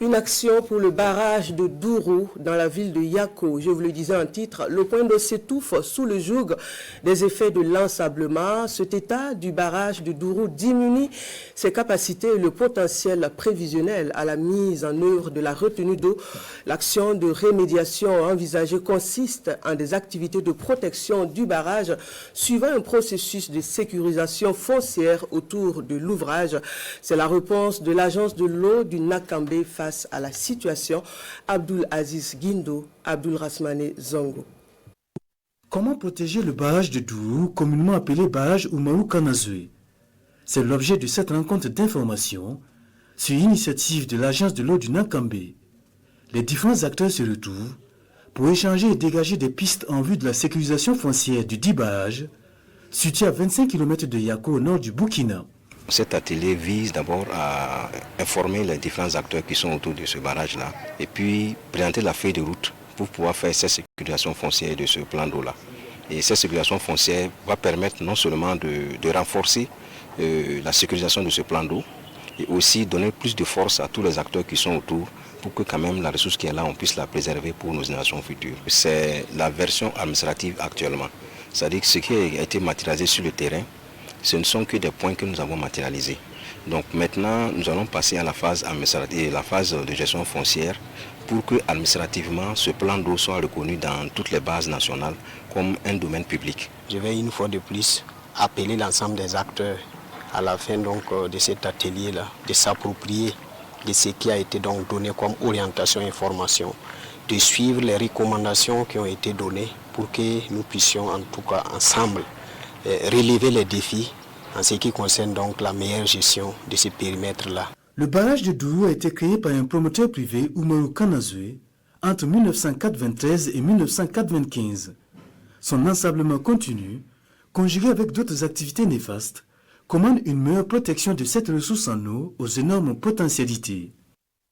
Une action pour le barrage de Dourou dans la ville de Yako. Je vous le disais en titre, le point d'eau s'étouffe sous le joug des effets de l'ensablement. Cet état du barrage de Dourou diminue ses capacités et le potentiel prévisionnel à la mise en œuvre de la retenue d'eau. L'action de rémédiation envisagée consiste en des activités de protection du barrage suivant un processus de sécurisation foncière autour de l'ouvrage. C'est la réponse de l'agence de l'eau du Nakambé face à la situation. Abdul Aziz Guindo, Abdul Rasmane Zongo. Comment protéger le barrage de Dourou, communément appelé barrage Umaru Kanazue? C'est l'objet de cette rencontre d'information sur l'initiative de l'agence de l'eau du Nakambé. Les différents acteurs se retrouvent pour échanger et dégager des pistes en vue de la sécurisation foncière du dit barrage, situé à 25 km de Yako au nord du Burkina. Cet atelier vise d'abord à informer les différents acteurs qui sont autour de ce barrage-là et puis présenter la feuille de route pour pouvoir faire cette sécurisation foncière de ce plan d'eau-là. Et cette sécurisation foncière va permettre non seulement de renforcer la sécurisation de ce plan d'eau et aussi donner plus de force à tous les acteurs qui sont autour pour que quand même la ressource qui est là, on puisse la préserver pour nos générations futures. C'est la version administrative actuellement. C'est-à-dire que ce qui a été matérialisé sur le terrain, ce ne sont que des points que nous avons matérialisés. Donc maintenant, nous allons passer à la phase administrative, la phase de gestion foncière pour que administrativement ce plan d'eau soit reconnu dans toutes les bases nationales comme un domaine public. Je vais une fois de plus appeler l'ensemble des acteurs à la fin donc, de cet atelier-là de s'approprier de ce qui a été donc donné comme orientation et formation, de suivre les recommandations qui ont été données pour que nous puissions en tout cas ensemble relever les défis en ce qui concerne donc la meilleure gestion de ce périmètre-là. Le barrage de Dourou a été créé par un promoteur privé, Umaru Kanazue, entre 1993 et 1995. Son ensablement continu, conjugué avec d'autres activités néfastes, commande une meilleure protection de cette ressource en eau aux énormes potentialités.